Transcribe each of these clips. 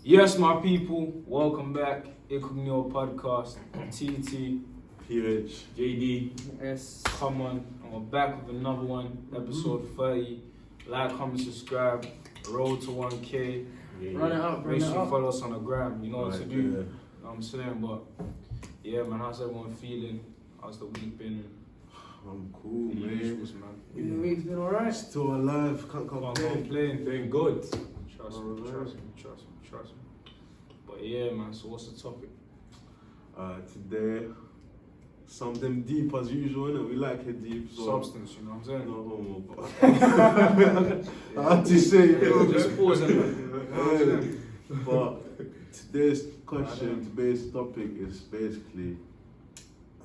Yes, my people, welcome back. Incognito podcast. TT, PH, JD. Yes. come on. And we're back with another one, episode 30. Like, comment, subscribe. Road to 1K. Run it up, Make run it sure you up. follow us on the gram. You know what to Right, do. You yeah. know what I'm saying? But yeah, man, how's everyone feeling? How's the week been? I'm cool, The man. usuals, man. The week's been alright. Still alive, can't Can't complain. complain. Doing good. Trust me. But yeah, man, so what's the topic? Today, something deep as usual, innit? We like it deep, so Substance, you know what I'm saying? no homo, but I had to say it. Just pause it, man. You know what I'm saying? But today's question, today's topic is basically,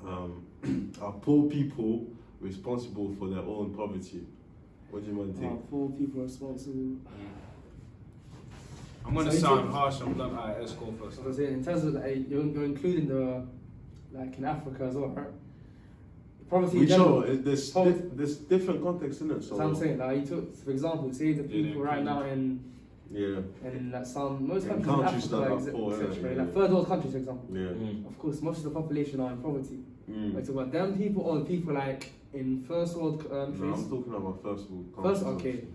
are poor people responsible for their own poverty? What do you man think? Four people responsible. I'm gonna So you sound think- harsh. I'm done. Alright, let's go first. So I was saying, in terms of like, you're including the like in Africa as well, right? Poverty. We in general. sure, there's Poverty- there's different contexts in it, So I'm saying, like, you took, for example, say the Yeah, people right now in yeah, like most In countries countries in that Africa, are poor, etc. yeah, Like yeah. third world countries, for example. yeah. Of course, most of the population are in poverty. Mm. Like, so about them people or the people like in first world No, countries. I'm talking about first world First, countries. okay.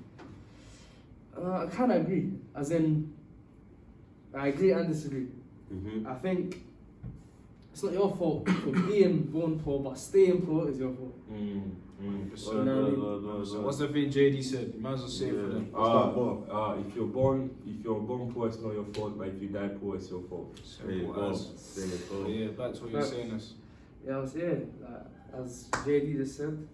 I kind of agree. As in, I agree and disagree. Mm-hmm. I think it's not your fault for being born poor, but staying poor is your fault. So, You know what I mean? so what's the thing JD said? You might as well say it for them. If you're born poor, it's not your fault. But if you die poor, it's your fault. Simple as. So yeah, back to what you're Facts. saying is. Yeah, I was saying, like, as JD just said,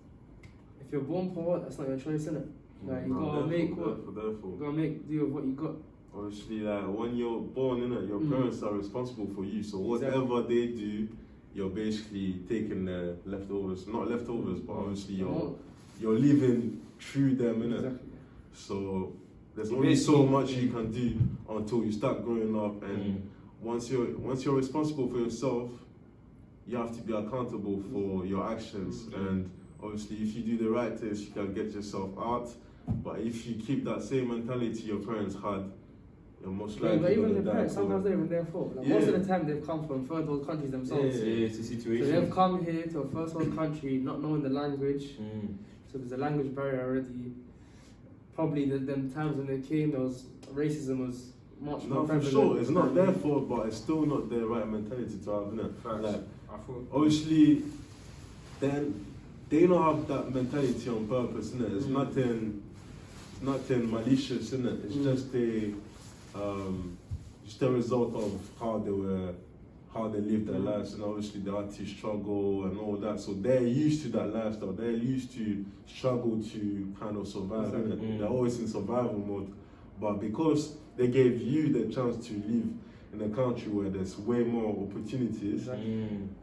if you're born poor, that's not your choice, innit? Like, you gotta make what, you gotta make do with what you got. Obviously, like when you're born, innit, your parents are responsible for you. So Exactly. whatever they do, you're basically taking the leftovers. Not leftovers, but obviously you're living through them, innit. Exactly. So there's You only so basically- much you can do until you start growing up, and once you're responsible for yourself, you have to be accountable for your actions. And obviously, if you do the right things, you can get yourself out. But if you keep that same mentality your parents had, you're most Yeah, likely but even gonna the die parents, poor. sometimes they're even their fault. Like, most of the time, they've come from third world countries themselves. It's a So situation. they've come here to a first world country, not knowing the language. So there's a language barrier already. Probably them times when they came, there was racism was much No, more for prevalent. sure, it's not their fault, but it's still not the right mentality to have, innit? Facts. Like, I thought. obviously, then they don't have that mentality on purpose, innit? It's nothing malicious, innit? It's just a result of how they lived their lives, and obviously they had to struggle and all that. So they're used to that lifestyle. They're used to struggle to kind of survive, innit? They're always in survival mode. But because they gave you the chance to live in a country where there's way more opportunities,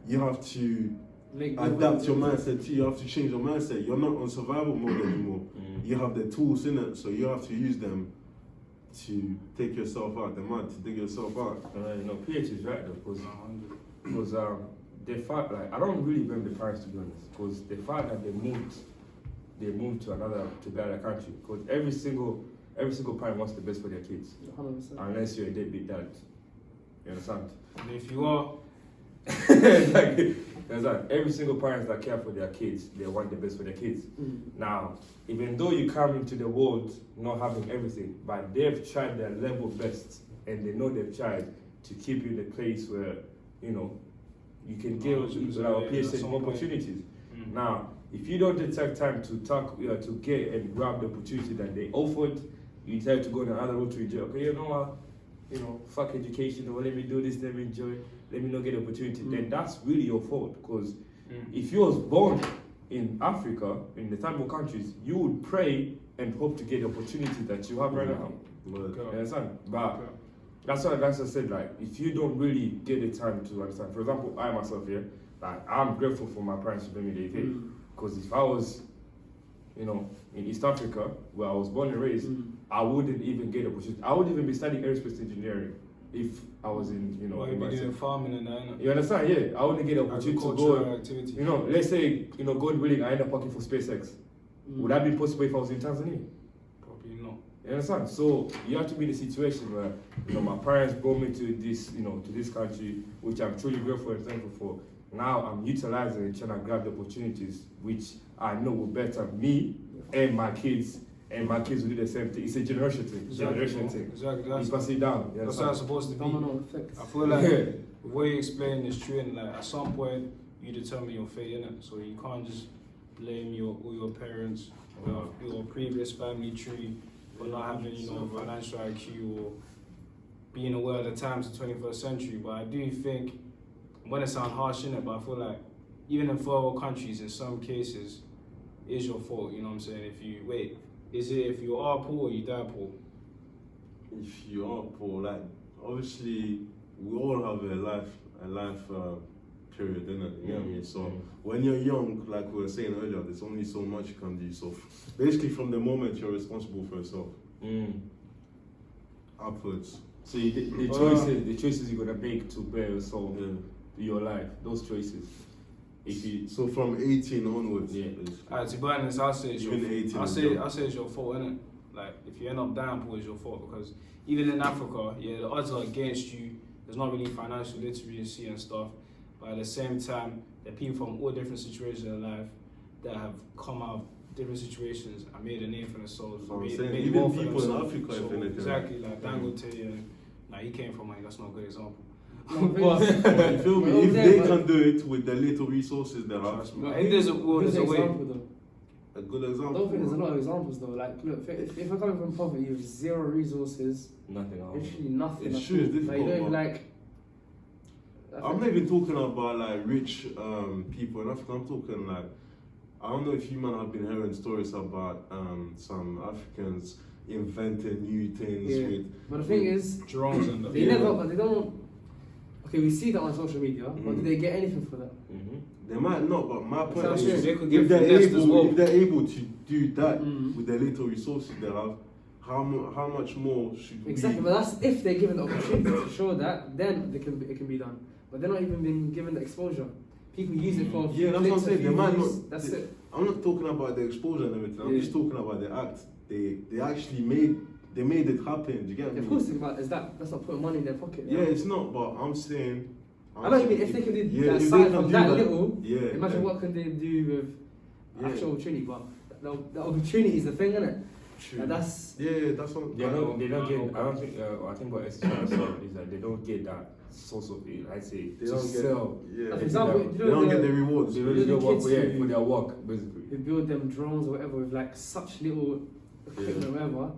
you have to adapt your mindset too. You have to change your mindset. You're not on survival mode anymore. You have the tools in it, so you have to use them to take yourself out the mud, to dig yourself out. No, PH is right though, No, 100. because the fact, like, I don't really blame the parents, to be honest, because the fact that they moved to another country, because every single parent wants the best for their kids, 100%. unless you're a deadbeat dad. You understand? And if you are, Every single parent that care for their kids, they want the best for their kids. Mm. Now, even though you come into the world not having everything, but they've tried their level best, and they know they've tried to keep you in a place where, you know, you can get some point. opportunities. Now, if you don't take time to to get and grab the opportunity that they offered, you try to go on another road to enjoy. Okay, you know what? Fuck education, or let me do this, let me enjoy, let me not get opportunity. Then that's really your fault. Because if you was born in Africa, in the third world countries, you would pray and hope to get the opportunity that you have right now. But You understand? But that's what I said, like, if you don't really get the time to understand. For example, I myself here, like, I'm grateful for my parents to bring me the UK. Because if I was, in East Africa, where I was born and raised, I wouldn't even get the opportunity. I wouldn't even be studying aerospace engineering if I was in, well, in you'd my be doing city. farming and that, innit? You understand? Yeah, I wouldn't get the opportunity to go. Agricultural activity. Let's say, God willing, I end up working for SpaceX. Would that be possible if I was in Tanzania? Probably not. You understand? So you have to be in a situation where, you know, my parents brought me to this, you know, to this country, which I'm truly grateful and thankful for. Now I'm utilizing and trying to grab the opportunities, which I know will better me and my kids will do the same thing. It's a generation thing. Exactly. You pass it down. That's how it's supposed to be. Domino effect. I feel like the way you explain is true, and like at some point you determine your fate, innit? So you can't just blame all your parents or your previous family tree for not having, you know, financial IQ or being aware of the times of the 21st century. But I do think, when it sounds harsh, innit, but I feel like even in third world countries, in some cases, it's your fault. You know what I'm saying? Is it if you are poor or you die poor? If you are poor, like obviously we all have a life period, innit? You know what I mean? So when you're young, like we were saying earlier, there's only so much you can do. So basically, from the moment you're responsible for yourself, upwards. So the choices you're gonna make to better yourself, your life, those choices. If you So from 18 onwards, Alright, to be honest, I'll say it's your Even 18 I'll is say young. it's your fault, innit? Like if you end up dying poor, it's your fault, because even in Africa, the odds are against you. There's not really financial literacy and stuff, but at the same time, there are people from all different situations in life that have come out of different situations and made a name for themselves. So I'm made saying, made even more for people in themselves. Africa, if anything. Exactly, like Dangote, and like he came from money. That's not a good example. You feel me? Well, If yeah, they but- can do it with the little resources they have, Trust me. I think there's a way. Example though? a good I example. don't think there's a lot of examples though. Like, look, if you're coming from poverty with zero resources, nothing else. literally nothing. It's at true, it's all. Like, you difficult, don't even but- like. I'm not even talking about like rich people in Africa. I'm talking like, I don't know if you man have been hearing stories about some Africans inventing new things Yeah. with. But the thing is, Drones and they never, but they don't. Okay, we see that on social media, but do Mm. they get anything for that? They might not, but my point Sounds is, They could if get they're finessed as able, well. if they're able to do that Mm. with the little resources they have, how much more should Exactly, we? but that's if they're given the opportunity to show that, then it can be done. But they're not even being given the exposure. People use it for a few Yeah, that's what I'm clicks, a saying. They few might views, not. that's it. I'm not talking about the exposure and everything. I'm Yeah. just talking about the act. They actually made it happen. Do you get me? Of course, that's not putting money in their pocket. Yeah, it's not. But I'm saying. I don't mean if they can do Yeah, that if they aside can from do that that, little, yeah, imagine yeah. what can they do with Yeah. actual opportunity. But the opportunity is the thing, isn't it? True. And that's Yeah, that's what. They don't get. I don't think. I think what Esther said is that they don't get that source of it. I say They to don't get. sell. Yeah. For example, They you They know don't the- get the rewards. They Really really don't work kids for, who- for their work basically. who build them drones or whatever with like such little equipment or whatever.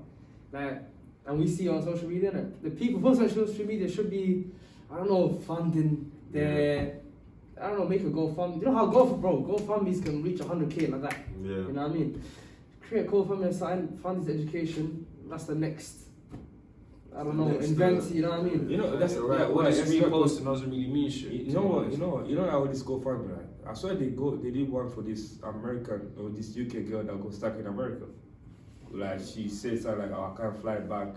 Like, and we see on social media that the people posting on social media should be, I don't know, funding their, I don't know, make a GoFundMe. You know how GoFundMes can reach 100K like that. Yeah. You know what I mean? Create a GoFundMe and fund his education. That's the next. I don't know, Next, invent. You know what I mean? You know that's right. yeah, What right, is that's reposting doesn't really mean shit. You know what? You know how this GoFundMe, right? I swear they did one for this American or this UK girl that got stuck in America. Like she says that like, oh, I can't fly back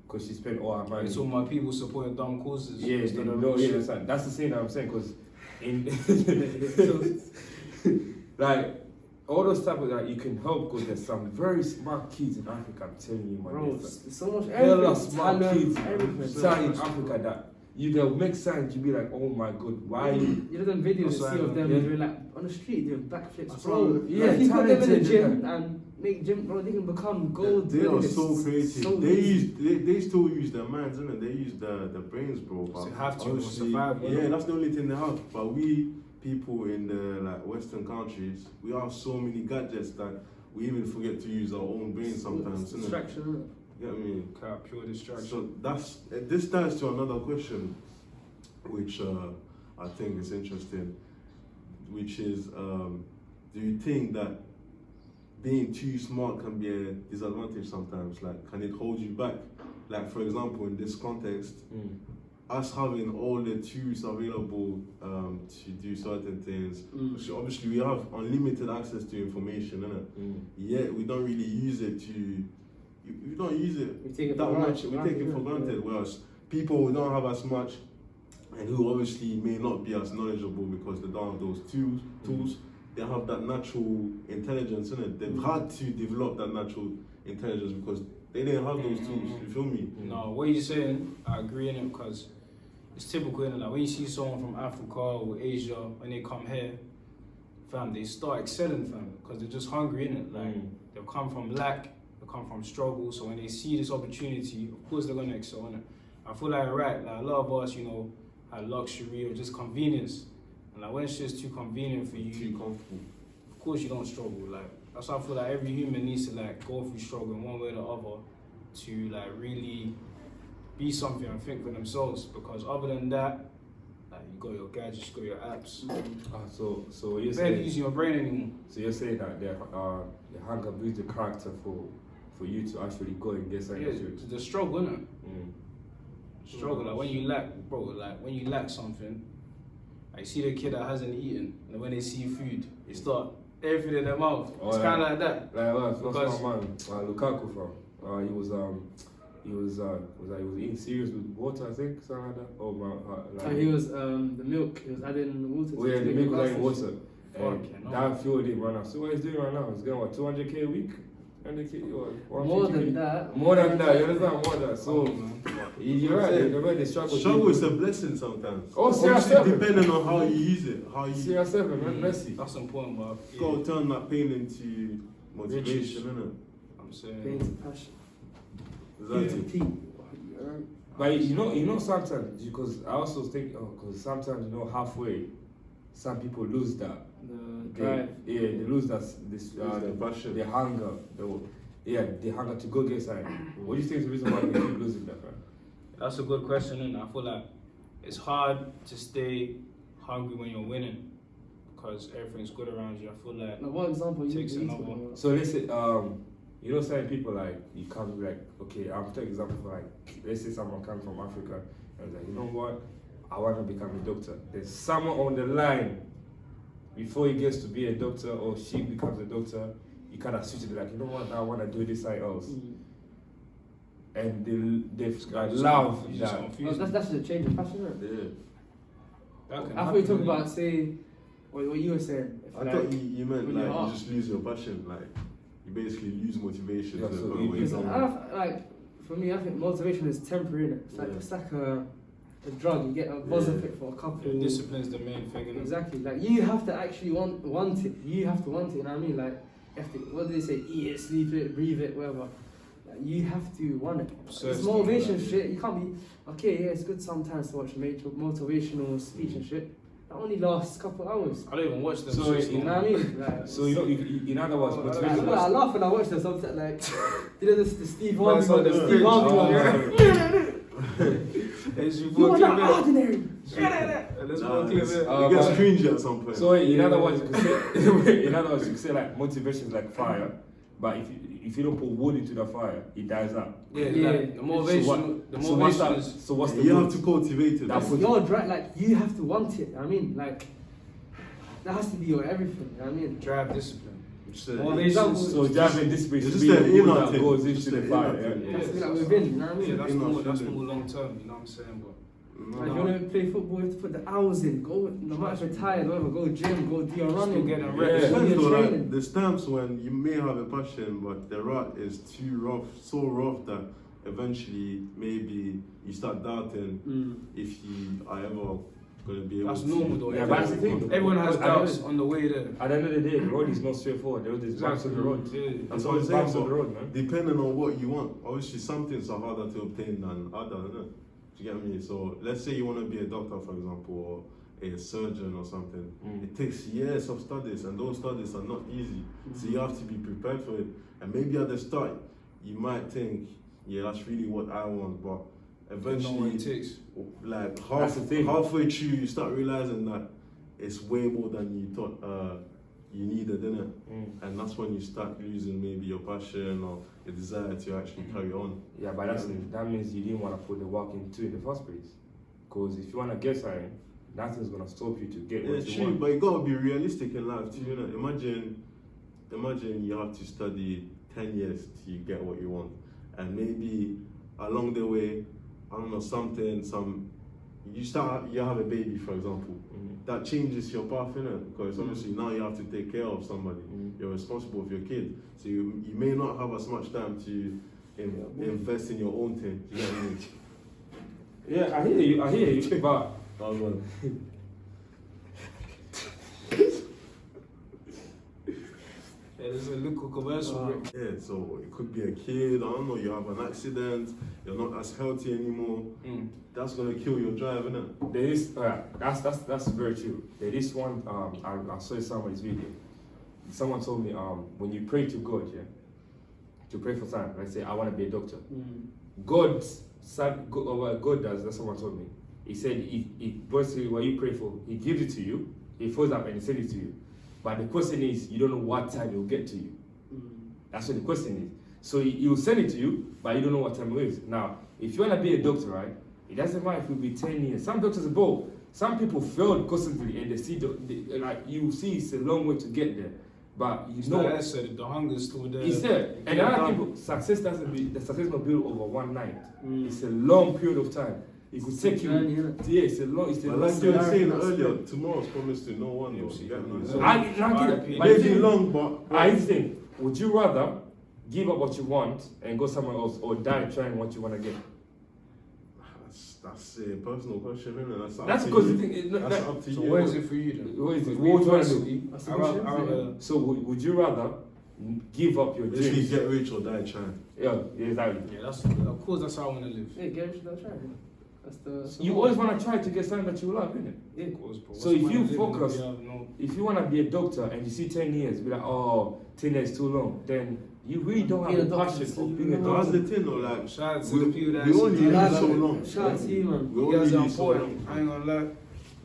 because she spent all her money. It's all my people supporting dumb causes. Yeah, instead of no, real yeah, shit. that's the same that I'm saying because like all those type of that you can help because there's some very smart kids in Africa. I'm telling you, man. Bro, There's it's so much hella everything. smart Talent, kids everything. in Africa that you can make sense. You be like, oh my god, why? You know them videos you That's see what I of them yeah. doing like on the street doing backflips, That's bro. what- yeah, Like, if you put them in the talented, gym yeah. and make gym, bro, they can become gold. They are medalists. so creative. So they easy. they still use their minds, innit? They use the brains, bro. But So have to obviously- survive, Yeah, innit? that's the only thing they have. But we people in the like Western countries, we have so many gadgets that we even forget to use our own brains sometimes, It's innit? distraction, isn't it? You know what I mean? Pure distraction. So this ties to another question, which I think is interesting, which is, do you think that being too smart can be a disadvantage sometimes? Like, can it hold you back? Like, for example, in this context, us having all the tools available to do certain things, so obviously we have unlimited access to information, innit? Yet we don't really use it to. We don't use it We take it that for much. granted, We take it for yeah. granted. Whereas people who don't have as much, and who obviously may not be as knowledgeable because they don't have those tools, they have that natural intelligence in it. They've had to develop that natural intelligence because they didn't have those tools. You feel me? No, what you're saying, I agree in it because it's typical, innit? Like when you see someone from Africa or Asia, when they come here, fam, they start excelling, fam, because they're just hungry, innit? Like they've come from lack, they come from struggle, so when they see this opportunity, of course they're gonna excel in it. I feel like like a lot of us, you know, had luxury or just convenience, and like when it's just too convenient for you, Too comfortable. of course you don't struggle. Like that's why I feel like every human needs to like go through struggle in one way or the other to like really be something and think for themselves. Because other than that, like you got your gadgets, you got your apps. So you're You're barely saying, using your brain anymore. so you're saying that the hunger builds the character for you to actually go and get something. Yeah, to the struggle, innit? Mm. Struggle. Like when you lack, bro. Like when you lack something, I see the kid that hasn't eaten, and when they see food, they start everything in their mouth. Oh, It's yeah. kind of like that. Like Because- what's my man Lukaku from? He was eating cereals with water, I think, something like that. Oh my, And he was the milk. He was adding the water. Oh yeah, the make milk it was adding last. water. Fucking And hell. that fueled him right now. So what he's doing right now? He's getting what, 200k a week? 100k, what, More 150K? than that. More than that, you understand? More than that. So man. you're right. The way they struggle. Struggle is a blessing sometimes. Oh, Obviously, CR7. depending on how you use it, how you CR7, man, Messi. That's important, but gotta turn that pain into motivation, Riches. innit? I'm saying. Pain to passion. Exactly. But you know, sometimes because I also think, because sometimes halfway, some people lose that. The drive. They lose that The passion. the hunger, the hunger to go get something. What do you think is the reason why we keep losing that, man? That's a good question, and I feel like it's hard to stay hungry when you're winning because everything's good around you. I feel like Like, what example you Takes you another talking one. about? So let's say, certain people like you come like, okay, I'm taking example for like, let's say someone comes from Africa and like, you know what, I want to become a doctor. There's someone on the line before he gets to be a doctor or she becomes a doctor. You kind of switch it like, you know what, I want to do this something else, and they've love you just that. Oh, confused. that's the change of passion, isn't it? Yeah. That can I thought you happen, talked innit? about, say, what you were saying. If I like, thought you meant when like you're you up. just lose your passion, like you basically lose motivation Yeah, to the so point you where you lose- don't. like, for me, I think motivation is temporary, innit? It's like, Yeah. it's like a drug. You get a buzz Yeah. of it for a couple. Yeah, discipline's the main thing. Innit? Exactly. Like, you have to actually want it. You have to want it. You know what I mean? Like, you have to, what do they say? Eat it, sleep it, breathe it, whatever. Like, you have to want it. Search It's for motivation that, yeah. shit. You can't be okay. Yeah, it's good sometimes to watch motivational speech and shit. That only lasts a couple hours. I don't even watch them. So, shits you You no know more. what I mean? Like, So in other words, like, motivation. I laugh when I watch them sometimes. Like, you know, the Steve Harvey That's one. on The the Steve fridge. Harvey one. As you You walk are in not there. ordinary. Let's Nah, walk in it's- there. it gets but- cringy at some point. So in other words, you could say, in other words, you could say like motivation is like fire, but if you don't put wood into the fire, it dies out. Yeah, Yeah. like the motivation. So what's The motivation that? is. So what's the you wood? have to cultivate it. That's man. what- You're dry. Like, you have to want it. I mean, like, that has to be your everything. You know what I mean? Drive discipline. It's, uh, Motivation. So driving this way it's should just be an the wood inner that thing. goes Just into the an fire. inner Yeah. thing. It has to be like Yeah, within. You know what I mean? Yeah, that's Inner more feeling. long term. You know what I'm saying? But Like, if you want to play football, you have to put the hours in. Go, no matter if you're tired, whatever, go gym, go do your running. getting Yeah. reps. Depends You're though, training. like, there's times when you may have a passion, but the rut is too rough, so rough that eventually maybe you start doubting if you are ever going to be able That's to. normal though. Yeah, but that's the thing. Everyone has I know doubts this. on the way there. At the end of the day, the road is not straightforward. There is bumps on the road. Yeah. That's There's what I'm always saying, bumps on the but road, man. depending on what you want, obviously some things are harder to obtain than others, innit? Do you get me? So let's say you want to be a doctor, for example, or a surgeon or something. It takes years of studies, and those studies are not easy. So you have to be prepared for it. And maybe at the start, you might think, yeah, that's really what I want, but Know what it eventually, takes. like That's the thing. halfway through, you start realizing that it's way more than you thought you needed, innit? And that's when you start losing maybe your passion or your desire to actually carry on. Yeah, but that means you didn't want to put the work into in the first place. Because if you want to get something, nothing's gonna stop you to get Yeah, what you true, want. but you gotta be realistic in life too, innit? Imagine you have to study 10 years to get what you want, and maybe along the way, I don't know, some you have a baby, for example. That changes your path, innit? Because obviously now you have to take care of somebody. You're responsible for your kid. So you may not have as much time to invest in your own thing. You know what I mean? Yeah, I hear you, but That was one. Yeah, there's a little commercial break. Yeah, so it could be a kid, I don't know, you have an accident, you're not as healthy anymore. That's gonna kill your drive, innit? there is that's very true. There is one I saw in somebody's video. Someone told me when you pray to God, yeah, to pray for something, let's say I want to be a doctor. God does. That's what someone told me. He said he basically what you pray for, he gives it to you, he folds up and he sends it to you. But the question is, you don't know what time it will get to you. That's what the question is. So he will send it to you, but you don't know what time it is. Now, if you want to be a doctor, right, it doesn't matter if it will be 10 years. Some doctors, bro, some people failed constantly and they see, like you see it's a long way to get there. But you know, like I said, the hunger is still there. it's there. And other people, success not built over one night. It's a long period of time. It could take you. Yeah, it's a long. But like you were saying earlier, tomorrow's promised to no one. Though, you get me? So I get it. maybe long, but I think, would you rather give up what you want and go somewhere else, or die trying what you want to get? that's a personal question, isn't it? That's because you think That's up to So you. where is it for you then? what is it? What would you want to do? That's the I question. rather So would you rather give up your Literally dreams? get rich or die trying. Yeah, exactly. yeah, of course that's how I want to live. Yeah, get rich, that's right. That's the. You always want to try to get something that you love, innit? Yeah. Of course, but So what's if the you point of living focus- if you have no- If you want to be a doctor and you see 10 years, be like, oh, 10 years is too long, then you really don't have Being a a doctor passion is of being a But doctor. that's the thing, though. Like Shout out to we the people that we only actually live do so that. long. Shout out to you, man. We You only guys are live so long. important. I ain't gonna lie.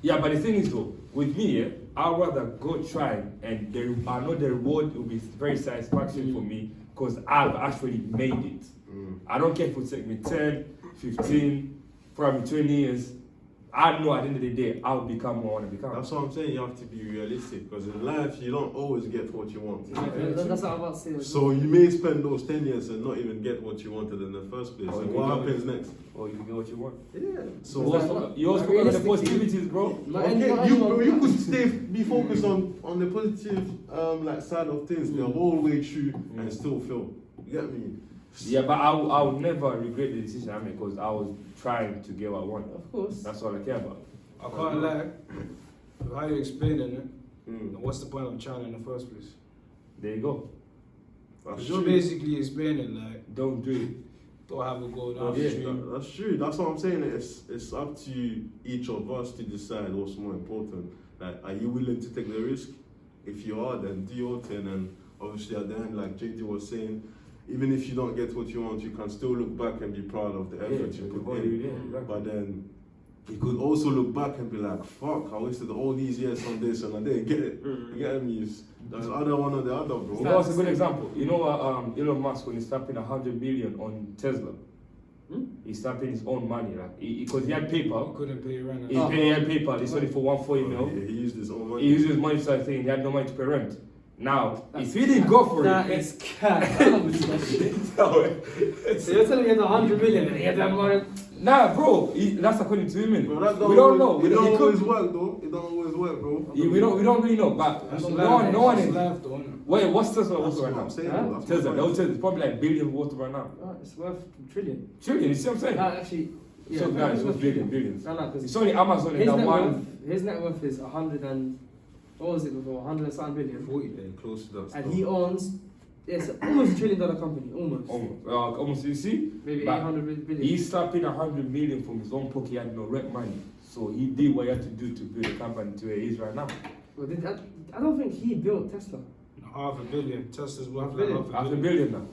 Yeah, but the thing is though, with me, yeah, I'd rather go try and I know the reward will be very satisfactory for me because I've actually made it. I don't care if it take me 10, 15, probably 20 years. I know at the end of the day, I'll become what I want to become. That's what I'm saying. You have to be realistic because in life you don't always get what you want. That's what I'm about to say. So you may spend those 10 years and not even get what you wanted in the first place. Oh, And you what know happens next? Or you get what you want. Yeah. So So you also forgot the positivities, bro. okay, you could be focused on the positive like side of things the whole way through and still fail. You get me? Yeah, but I would never regret the decision I made because I was trying to get what I want. Of course. That's all I care about. I can't lie. With how you explaining it, Mm. what's the point of China in the first place? There you go. That's Because you're true. basically explaining like, Don't do it. don't have a goal down That's, the Yeah. street. that's true. That's what I'm saying. It's up to each of us to decide what's more important. Like, are you willing to take the risk? If you are, then do your thing. And obviously, at the end, like JD was saying, even if you don't get what you want, you can still look back and be proud of the effort you put in. Exactly. But then you could also look back and be like, fuck, I wasted all these years on this and I didn't get it. You get me? That's either one or the other, bro. You know what's a good example? You know Elon Musk when he's stamping 100 billion on Tesla, he's stamping his own money, like because he had PayPal. Couldn't pay rent. He had PayPal. He sold it for 140 mil. Yeah, he used his own money. He used his money to start saying he had no money to pay rent. Now, if he didn't go for That it, is cat. I don't believe that shit. So you're telling me he had 100 million and he had that money? nah, bro, that's according to him. Bro, that We don't know. It don't He always could- work, though. It don't always work, bro. we don't really know. But That's no life. one That's is. life, though, innit? Wait, what's Tesla That's worth what right now? I'm saying. Huh? Bro. That's Tesla, my no, point. Tesla, it's probably like billion worth right now. Oh, it's worth a trillion. Trillion, you see what I'm saying? Actually, yeah. So, no, guys, it's it was worth billions. No, because It's only Amazon in his that net one. worth, his net worth is 100 and what was it before? 100 and something billion. 40. Yeah, close to that. And stuff. he owns, it's almost $1 trillion company, almost. Almost, you see? Maybe But 800 billion. He's slapping 100 million from his own pocket. He had no rent money. So he did what he had to do to build a company to where he is right now. Well, I don't think he built Tesla. $500 million. Tesla's worth $500 like million. Half a billion now.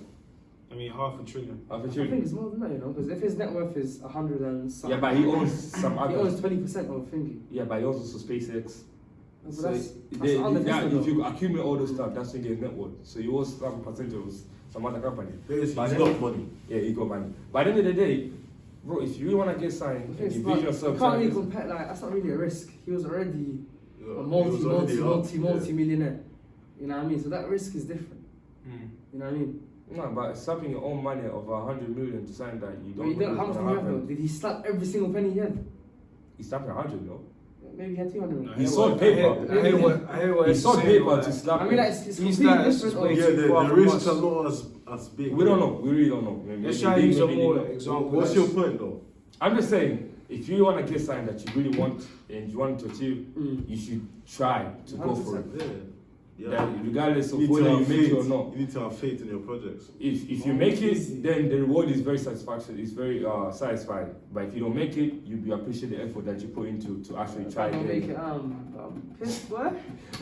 I mean, $500 billion. Half a I think trillion. it's more than that, you know, because if his net worth is 100 and something, Yeah, but he owns some he other. owns 20% of thingy. Yeah, but he owns also SpaceX. But So that's they, under yeah, Tesla, if though. you accumulate all those stuff, that's when you get net worth. So you owe some percentage of some other company. Basically, But he's then- got money. Yeah, he got money. But at the end of the day, bro, if you really want to get signed and It's you not- vision yourself, you can't really signing- compare, like, that's not really a risk. He was already Yeah, a he was already up, multi-millionaire. You know what I mean? So that risk is different. You know what I mean? no, but slapping your own money of 100 million to sign that you But don't. you don't, know how much what's did gonna he have though? happen. Did he slap every single penny he had? He slapped 100, no? Maybe he had 200. No, He sold paper. I hear what He he's sold saying, paper but to slap. I mean, like, it's These completely guys different. is way Yeah, too far the from risks us. are not as big. We don't know. We really don't know. Let's try to use a more example. What's your point though? I'm just saying, if you want to get something that you really want and you want to achieve, you should try to go for it. Yeah. That regardless of You need to whether you have make it or faith. not. You need to have faith in your projects. If you make it, then the reward is very satisfaction. It's very satisfying. But if you don't make it, you appreciate the effort that you put into to actually try If I don't it. make it, pissed, what?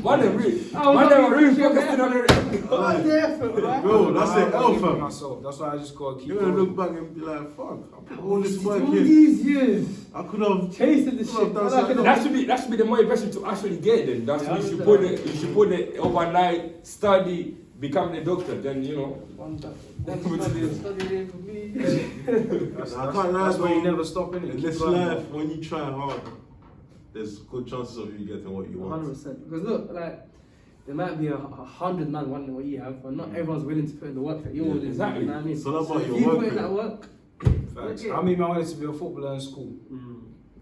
One of really, Oh, one no, of them really you focusing on it. Oh, the effort, right? Bro, that's I an believe in alpha. myself. That's why I just gotta keep You're gonna going. look back and be like, fuck, I put all this work All in. these years, I could have chasing the shit. done I something. That should be the motivation to actually get it. That's Yeah, you should I put understand. it. You should put it overnight, study, become a doctor. Then you know. One study for me. I can't lie, That's why you bro. never stop in it. In Keep this going. life, when you try hard, there's good chances of you getting what you want. 100%. Because look, like, there might be 100 man wanting what you have, but not everyone's willing to put in the work that you're Yeah, willing to. exactly. You know what I mean? It's all about if your you work put in rate. that work, Facts. Yeah. How many man wanted to be a footballer in school?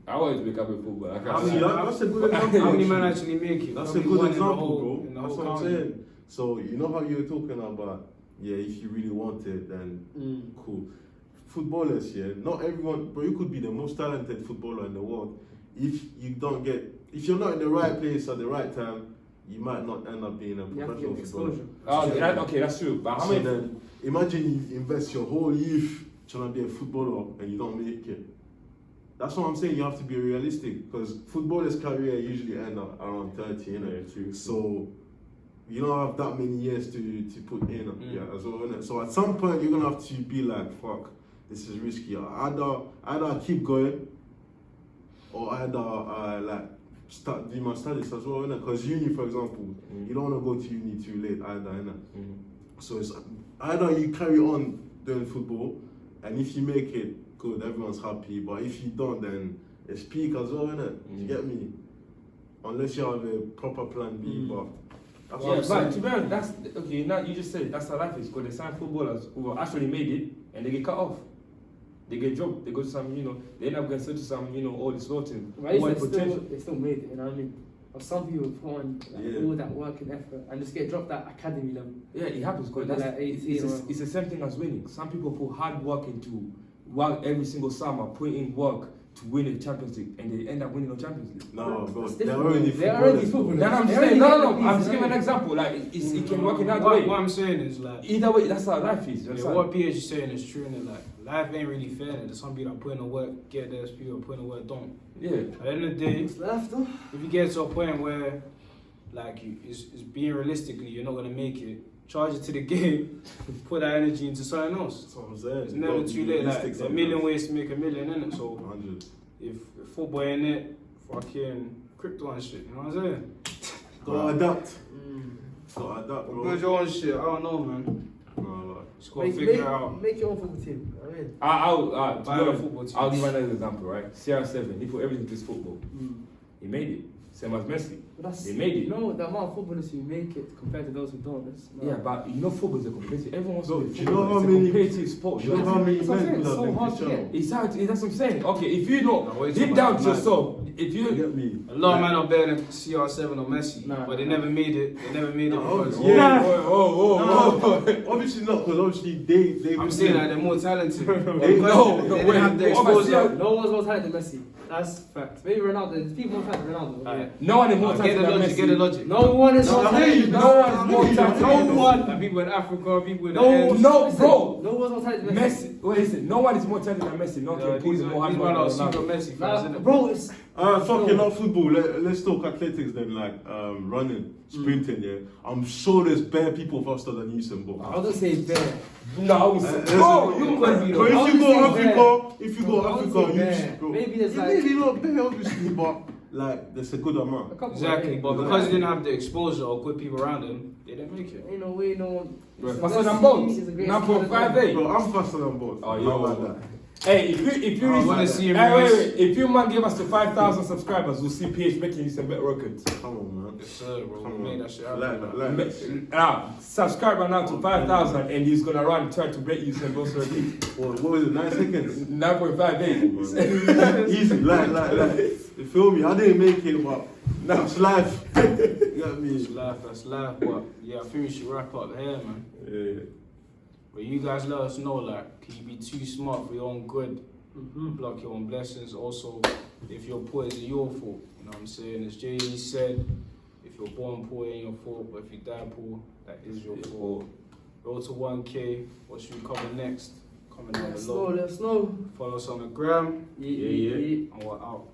I always become a footballer. I How can't many, lie. That's a good example. how many men actually make it? That's a Probably good one in the example, whole- bro. in the That's whole what I'm county. saying. So you know how you were talking about, yeah, if you really want it, then cool. Footballers, yeah, not everyone, bro. You could be the most talented footballer in the world. If you're not in the right place at the right time, you might not end up being a you have to professional get footballer. exposure. Okay, that's true. But how So many? then, imagine you invest your whole youth trying to be a footballer and you don't make it. That's what I'm saying. You have to be realistic because footballers' career usually end up around 30, you know. Yeah, true. So you don't have that many years to put in, yeah, as well. Innit? So at some point you're gonna have to be like, fuck, this is risky. Either I keep going, or either I like start doing my studies as well, innit? Because uni, for example, you don't wanna go to uni too late either, innit? So it's either you carry on doing football, and if you make it, good, everyone's happy. But if you don't, then it's peak as well, innit? You get me? Unless you have a proper plan B, but that's what Yeah, I'm saying. but to be honest, that's okay. Now you just said that's how life is. Because there's some footballers who actually made it and they get cut off. They get dropped. They go to some, they end up getting sent to some, all this team. But they still made it, you know what I mean? But some people put on all that work and effort and just get dropped at academy level. Yeah, it happens. Because When they're like 18 or- it's the same thing as winning. Some people put hard work into work every single summer, put in work to win the Champions League, and they end up winning the Champions League. No, bro, That's they're different. already They're already footballers. Then I'm They're just saying, already no. getting I'm these, just giving an right? example. Like it can work in that What way. I'm saying is like, Either way, that's how life is. You yeah, understand? what PH is saying is true, and like life ain't really fair. There's some people that put in the work, get there, people that put in the work, don't. Yeah. At the end of the day, What's left though? if you get to a point where, like, it's being realistically, you're not gonna make it. Charge it to the game, put that energy into something else. That's what I'm saying. It's never too late. Like, there's a million ways to make a million, innit? So 100. if football in it, fucking crypto and shit, you know what I'm saying? Gotta adapt. Gotta adapt, bro. Build your own shit. I don't know, man. No, Just gotta figure it out. Make your own football team. I mean, I'll Buy a football team. I'll give another example, right? CR7, he put everything to his football. He made it. Same as Messi. but that's, They made it. You know, the amount of footballers who make it compared to those who don't. Yeah, but football is a competitive. Everyone wants No, to be do you know football. how It's a many- competitive sport. You know how many That's what I'm saying, men it's could so have been hard to Cristiano? get. Exactly, that's what I'm saying. Okay, if you No, know, wait deep till down my- to yourself, if You you get me? A lot of men are better than CR7 or Messi, Nah, but they nah. never made it. They never made it No, because yeah. oh, Obviously not, because obviously they. I'm saying that they're more talented. They- Because no, they no, didn't wait. have the What about exposure. No one's more talented than Messi. That's fact. Maybe Ronaldo. There's people more talented than Ronaldo. Alright. No one is more Get talented the than logic, Messi. get the logic. No one is more No, talented. No one is more talented. No one. And people in Africa, people in No, the ends. no, listen, bro. No one's more talented than Messi, wait, listen, no one is more talented than Messi. No one can put These more hard men work are than super Ronaldo. Messi fans, Nah, innit? bro, it's Fucking not football. Let's talk athletics then, like running, sprinting. Yeah, I'm sure there's bare people faster than Usain Bolt. I was gonna say bear. No, I was Bro, you could be But if I you would go say Africa, if you go I would Africa, say you bare. bro. Maybe there's Yeah, like- maybe not bare, obviously, but like there's a good amount. A couple Exactly, of but ways. because he didn't have the exposure or good people around him, they didn't make it. Ain't no way, no one. Bro, Messi faster than Bolt. is the greatest Now for talent ever. 5'8". Bro, I'm faster than both. Oh, How yo. about that? Hey, if you I reach, wanna see him hey, release- wait, if you man give us the 5,000 subscribers, we'll see PH making you some better records. Come on, man. Yes, sir, bro. Come We on. made that shit happen. Like, Now, subscribe right now to 5,000, and he's gonna try to break you some boss records. what was it? 9 seconds. 9.58. Easy, like. You feel me? I didn't make it, but that's life. You got me? That's life. But yeah, I think we should wrap up here, man. Yeah. But you guys let us know, like, can you be too smart for your own good? Block your own blessings. Also, if you're poor, it's your fault. You know what I'm saying? As Jay-Z said, if you're born poor, it ain't your fault. But if you die poor, that is your fault. Go to 1K. What should we cover next? Comment down below. Let us know. Follow us on the gram. Yeah. And we're out.